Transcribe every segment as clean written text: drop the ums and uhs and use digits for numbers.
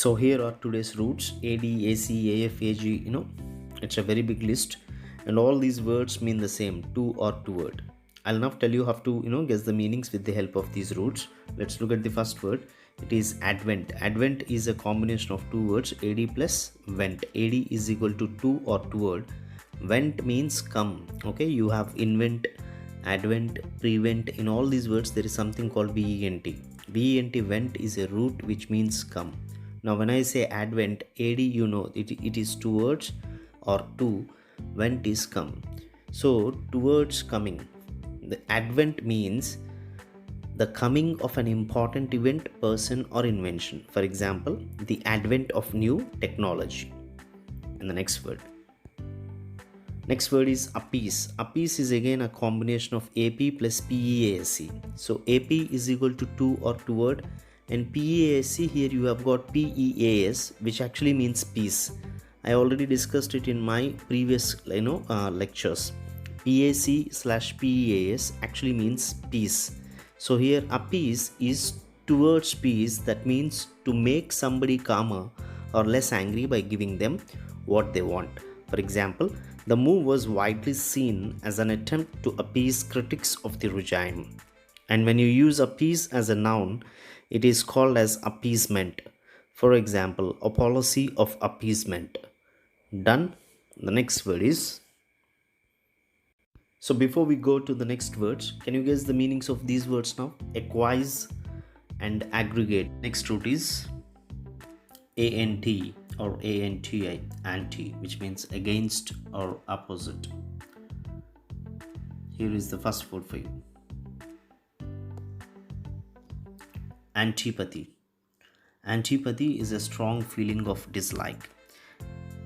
So here are today's roots: A, D, A, C, A, F, A, G. It's a very big list, and all these words mean the same: to or toward. I'll now tell you how to guess the meanings with the help of these roots. Let's look at the first word. It is advent. Advent is a combination of two words: ad plus vent. Ad is equal to to or toward. Vent means come. Okay, you have invent, advent, prevent. In all these words, there is something called vent. Vent, vent is a root which means come. Now, when I say advent, ad, it is towards or to, vent is come. So, towards coming. The advent means the coming of an important event, person, or invention. For example, the advent of new technology. And the next word. Next word is appease. Appease is again a combination of AP plus PEASC. So AP is equal to or toward, and PEASC here you have got PEAS, which actually means peace. I already discussed it in my previous lectures. PAC slash PEAS actually means peace. So here appease is towards peace. That means to make somebody calmer or less angry by giving them what they want. For example, the move was widely seen as an attempt to appease critics of the regime. And when you use appease as a noun, it is called as appeasement. For example, a policy of appeasement. Done. The next word is. So before we go to the next words, can you guess the meanings of these words now? Acquise and aggregate. Next root is ANT or ANTI, anti, which means against or opposite. Here is the first word for you. Antipathy. Antipathy is a strong feeling of dislike.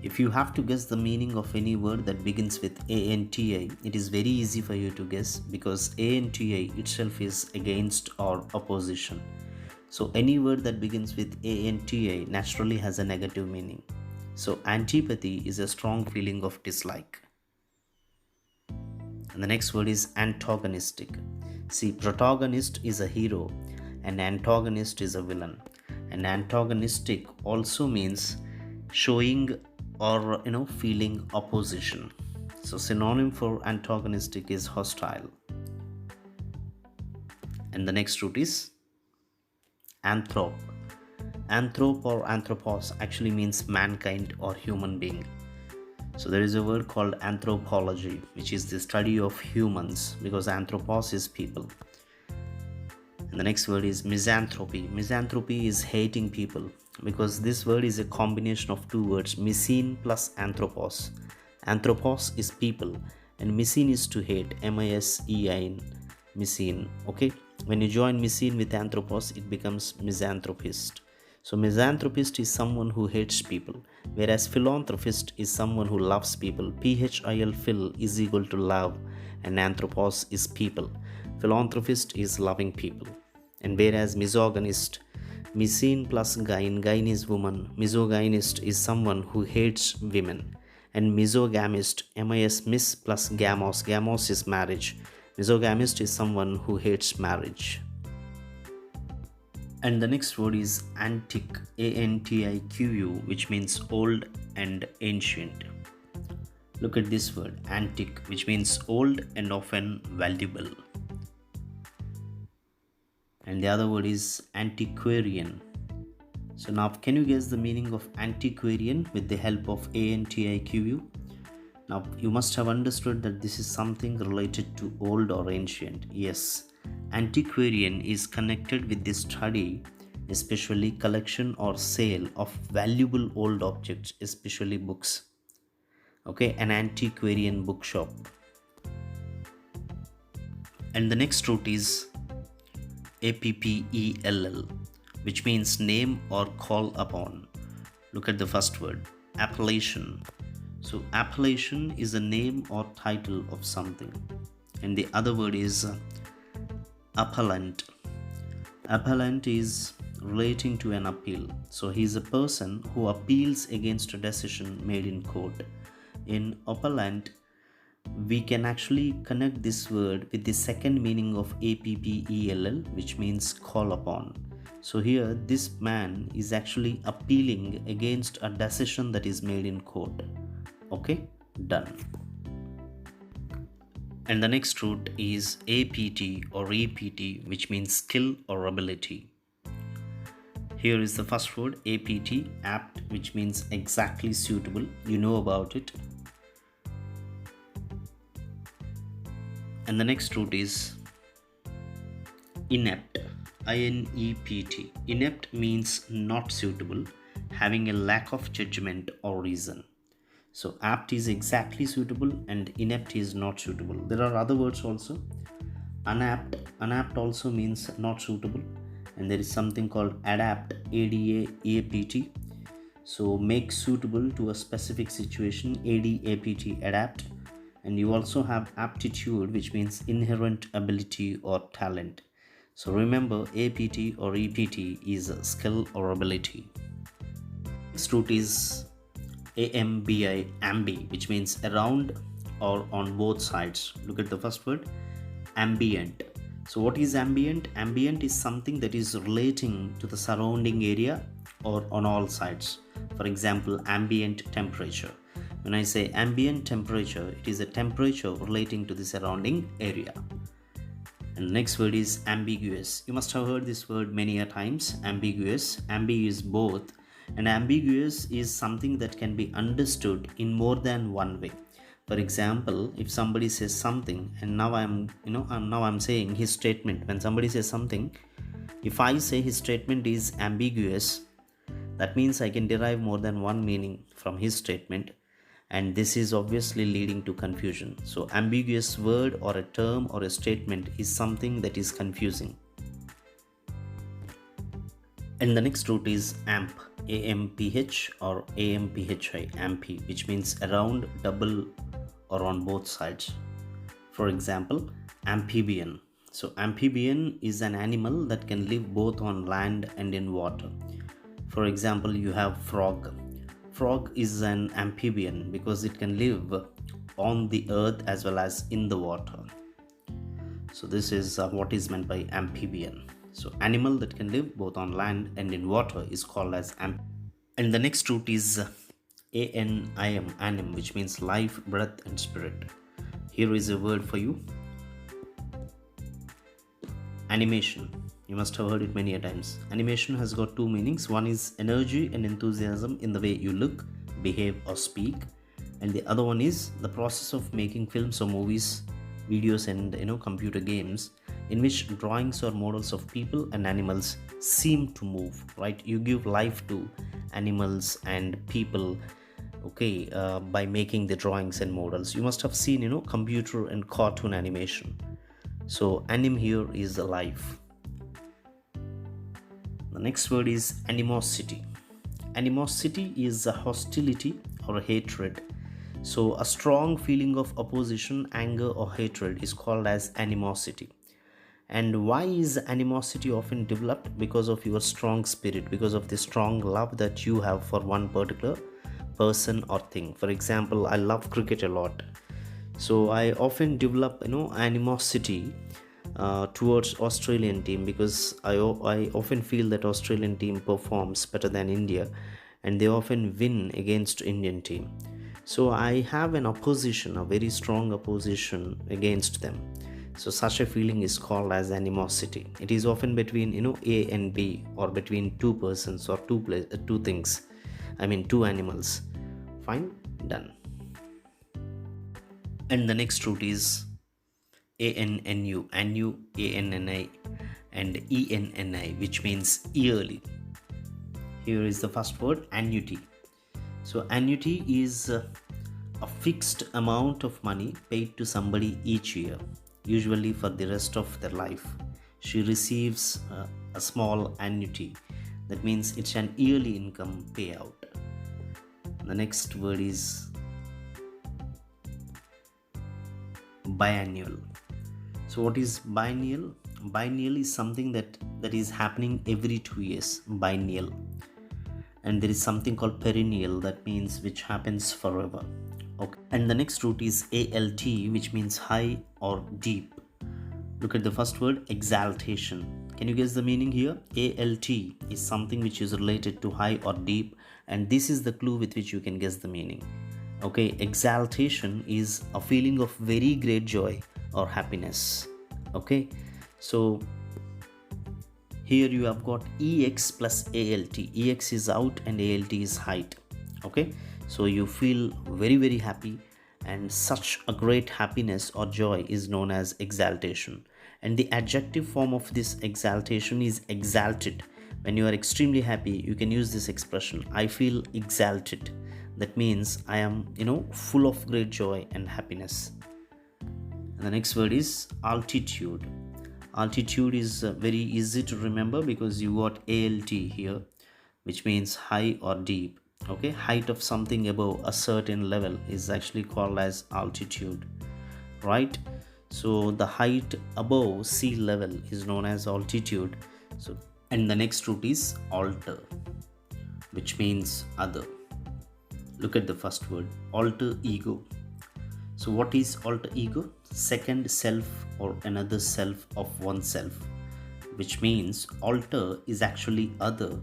If you have to guess the meaning of any word that begins with ANTI, it is very easy for you to guess because ANTI itself is against or opposition. So any word that begins with ANTI naturally has a negative meaning. So antipathy is a strong feeling of dislike. And the next word is antagonistic. See, protagonist is a hero and antagonist is a villain. And antagonistic also means showing or feeling opposition. So synonym for antagonistic is hostile. And the next root is anthrop. Anthrop or anthropos actually means mankind or human being. So there is a word called anthropology, which is the study of humans, because anthropos is people. And the next word is misanthropy. Misanthropy is hating people, because this word is a combination of two words, misine plus anthropos. Anthropos is people and misine is to hate, M-I-S-E-I-N, misine. Okay, when you join misine with anthropos, it becomes misanthropist. So misanthropist is someone who hates people, whereas philanthropist is someone who loves people. PHIL, phil, is equal to love, and anthropos is people. Philanthropist is loving people. And whereas misogynist, misine plus gyne, gyne is woman, misogynist is someone who hates women. And misogamist, M-I-S, mis plus gamos, gamos is marriage. Misogamist is someone who hates marriage. And the next word is antique, A-N-T-I-Q-U, which means old and ancient. Look at this word, antique, which means old and often valuable. And the other word is antiquarian. So now can you guess the meaning of antiquarian with the help of ANTIQU? Now you must have understood that this is something related to old or ancient. Yes, antiquarian is connected with the study, especially collection or sale of valuable old objects, especially books. Okay, an antiquarian bookshop. And the next root is APPELL, which means name or call upon. Look at the first word, appellation. So appellation is a name or title of something. And the other word is appellant. Appellant is relating to an appeal. So he is a person who appeals against a decision made in court. In appellant, we can actually connect this word with the second meaning of APPELL, which means call upon. So here this man is actually appealing against a decision that is made in court. Okay, done. And the next root is APT or EPT, which means skill or ability. Here is the first word, APT, apt, which means exactly suitable. You know about it. And the next root is inept, INEPT. Inept means not suitable, having a lack of judgment or reason. So apt is exactly suitable and inept is not suitable. There are other words also. Unapt, unapt also means not suitable. And there is something called adapt, ADAPT. So make suitable to a specific situation, ADAPT, adapt. And you also have aptitude, which means inherent ability or talent. So remember, APT or EPT is a skill or ability. Next root is AMBI, ambi, which means around or on both sides. Look at the first word, ambient. So what is ambient? Ambient is something that is relating to the surrounding area or on all sides. For example, ambient temperature. When I say ambient temperature, it is a temperature relating to the surrounding area. And the next word is ambiguous. You must have heard this word many a times. Ambiguous. Ambi is both, and ambiguous is something that can be understood in more than one way. For example, if somebody says something, and now I'm saying his statement. When somebody says something, if I say his statement is ambiguous, that means I can derive more than one meaning from his statement, and this is obviously leading to confusion. So ambiguous word or a term or a statement is something that is confusing. And the next root is amp, AMPH or AMPHI, ampy, which means around, double, or on both sides. For example, amphibian. So amphibian is an animal that can live both on land and in water. For example, you have frog. Frog is an amphibian because it can live on the earth as well as in the water. So this is what is meant by amphibian. So animal that can live both on land and in water is called as amphibian. And the next root is ANIM, anim, which means life, breath and spirit. Here is a word for you, animation. You must have heard it many a times. Animation has got two meanings. One is energy and enthusiasm in the way you look, behave or speak, and the other one is the process of making films or movies, videos and computer games in which drawings or models of people and animals seem to move, right? You give life to animals and people, by making the drawings and models. You must have seen computer and cartoon animation. So anim here is the life. The next word is animosity. Animosity is a hostility or hatred. So a strong feeling of opposition, anger or hatred is called as animosity. And why is animosity often developed? Because of your strong spirit, because of the strong love that you have for one particular person or thing. For example, I love cricket a lot, so I often develop animosity towards Australian team, because I often feel that Australian team performs better than India and they often win against Indian team. So I have an opposition, a very strong opposition against them. So such a feeling is called as animosity. It is often between A and B, or between two persons or two things. Two animals. Fine, done. And the next root is ANNU, ANNU, ANNI and ENNI, which means yearly. Here is the first word, annuity. So annuity is a fixed amount of money paid to somebody each year, usually for the rest of their life. She receives a small annuity. That means it's an yearly income payout. The next word is biennial. So what is biennial? Biennial is something that is happening every 2 years, biennial. And there is something called perennial, that means which happens forever. Okay. And the next root is ALT, which means high or deep. Look at the first word, exaltation. Can you guess the meaning here? ALT is something which is related to high or deep, and this is the clue with which you can guess the meaning. Okay, exaltation is a feeling of very great joy or happiness. Okay, so here you have got EX plus ALT. EX is out and ALT is height. Okay, so you feel very, very happy, and such a great happiness or joy is known as exaltation. And the adjective form of this exaltation is exalted. When you are extremely happy, you can use this expression, I feel exalted. That means I am, full of great joy and happiness. And the next word is altitude. Altitude is very easy to remember because you got ALT here, which means high or deep. Okay, height of something above a certain level is actually called as altitude, right? So the height above sea level is known as altitude. So, and the next root is alter, which means other. Look at the first word, alter ego. So what is alter ego? Second self or another self of oneself, which means alter is actually other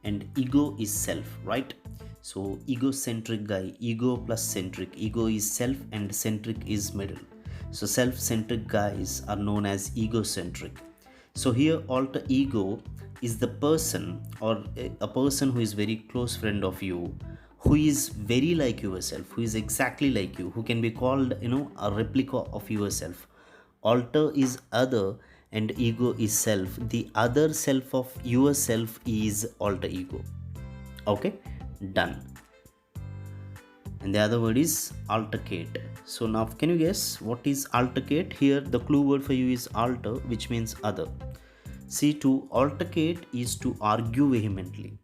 and ego is self, right? So egocentric guy, ego plus centric. Ego is self and centric is middle. So self-centric guys are known as egocentric. So here alter ego is the person or a person who is very close friend of you, who is very like yourself, who is exactly like you, who can be called, a replica of yourself. Alter is other and ego is self. The other self of yourself is alter ego. Okay, done. And the other word is altercate. So now can you guess what is altercate? Here the clue word for you is alter, which means other. See, to altercate is to argue vehemently.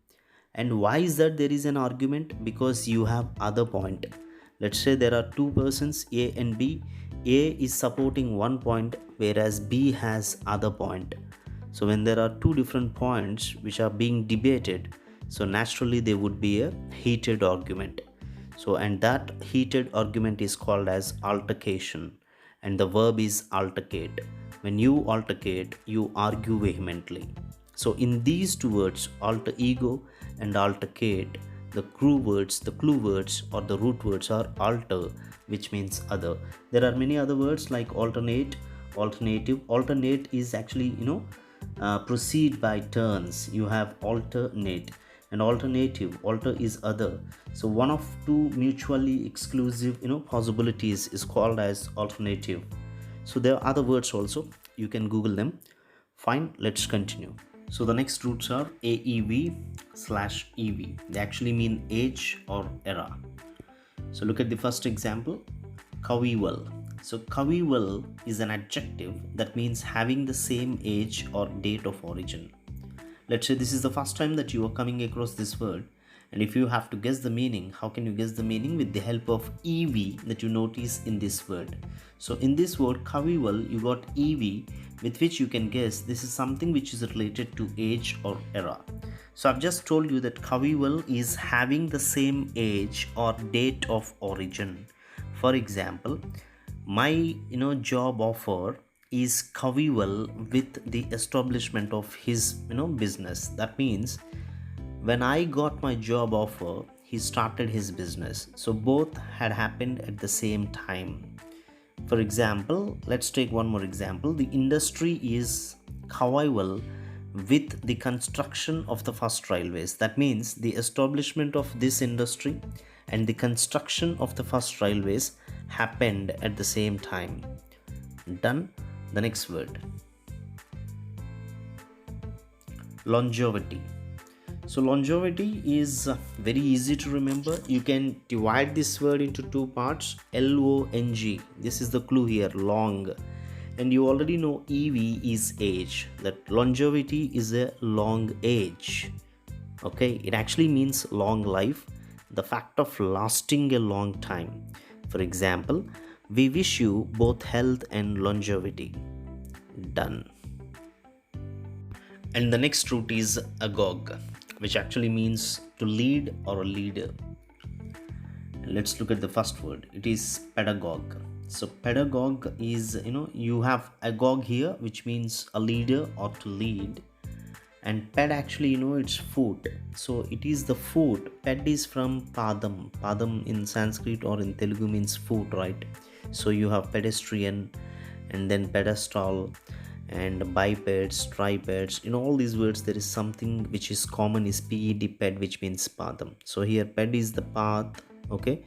And why is that there is an argument? Because you have other point. Let's say there are two persons, A and B. A is supporting one point, whereas B has other point. So when there are two different points which are being debated, so naturally there would be a heated argument. So, and that heated argument is called as altercation, and the verb is altercate. When you altercate, you argue vehemently. So in these two words, alter ego and altercate, the clue words or the root words are alter, which means other. There are many other words like alternate, alternative. Alternate is actually, proceed by turns. You have alternate and alternative. Alter is other. So one of two mutually exclusive, possibilities is called as alternative. So there are other words also. You can Google them. Fine, let's continue. So the next roots are AEV/EV. They actually mean age or era. So look at the first example, Kavival. So Kavival is an adjective that means having the same age or date of origin. Let's say this is the first time that you are coming across this word, and if you have to guess the meaning, how can you guess the meaning? With the help of EV that you notice in this word. So in this word Kavival, you got EV, with which you can guess this is something which is related to age or era. So I've just told you that Kavival is having the same age or date of origin. For example, my job offer is Kavival with the establishment of his business. That means when I got my job offer, he started his business. So both had happened at the same time. For example, let's take one more example. The industry is Kavival with the construction of the first railways. That means the establishment of this industry and the construction of the first railways happened at the same time. Done. The next word, longevity. So longevity is very easy to remember. You can divide this word into two parts, LONG. This is the clue here, long. And you already know EV is age, that longevity is a long age. Okay, it actually means long life, the fact of lasting a long time. For example, we wish you both health and longevity. Done. And the next root is agog, which actually means to lead or a leader. And let's look at the first word. It is pedagogue. So pedagogue is, you have agog here, which means a leader or to lead. And ped actually, it's foot. So it is the foot. Ped is from padam. Padam in Sanskrit or in Telugu means foot, right? So you have pedestrian and then pedestal and bipeds, tripeds. In all these words, there is something which is common is ped, ped, which means padam. So here ped is the path, okay?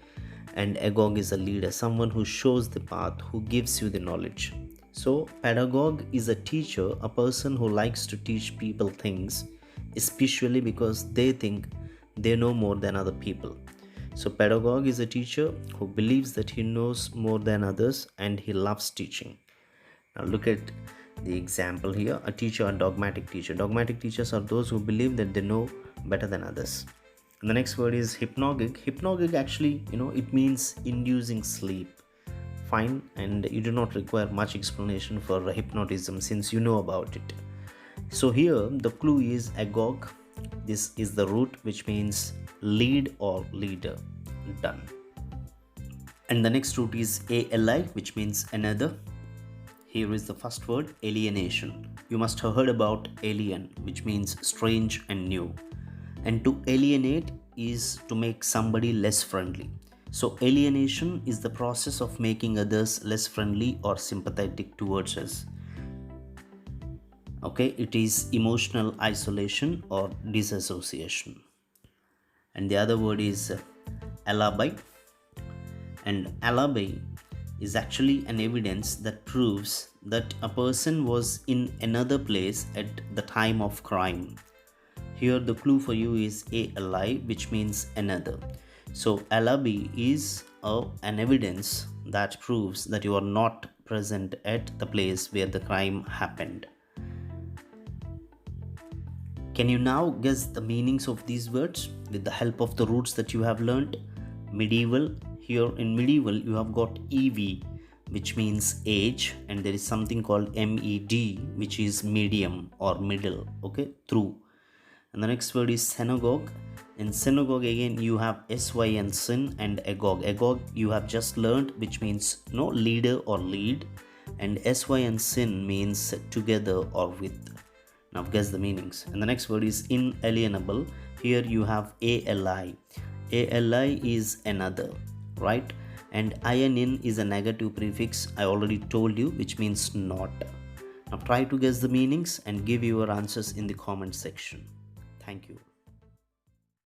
And agog is a leader, someone who shows the path, who gives you the knowledge. So pedagogue is a teacher, a person who likes to teach people things, especially because they think they know more than other people. So pedagogue is a teacher who believes that he knows more than others and he loves teaching. Now look at the example here. A teacher, a dogmatic teacher. Dogmatic teachers are those who believe that they know better than others. And the next word is hypnagogic. Hypnagogic actually, it means inducing sleep. Fine, and you do not require much explanation for hypnotism since you know about it. So here the clue is agog. This is the root, which means lead or leader. Done. And the next root is ali, which means another. Here is the first word, alienation. You must have heard about alien, which means strange and new. And to alienate is to make somebody less friendly. So alienation is the process of making others less friendly or sympathetic towards us. Okay, it is emotional isolation or disassociation. And the other word is alibi. And alibi is actually an evidence that proves that a person was in another place at the time of crime. Here the clue for you is ali, which means another. So alibi is an evidence that proves that you are not present at the place where the crime happened. Can you now guess the meanings of these words with the help of the roots that you have learned? Medieval. Here in medieval you have got ev, which means age, and there is something called med, which is medium or middle, okay, through. And the next word is synagogue. In synagogue again you have sy and sin and agog. Agog you have just learned, which means leader or lead, and sy and sin means together or with. Now guess the meanings. And the next word is inalienable. Here you have ali. Ali is another, right? And in is a negative prefix, I already told you, which means not. Now try to guess the meanings and give your answers in the comment section. Thank you.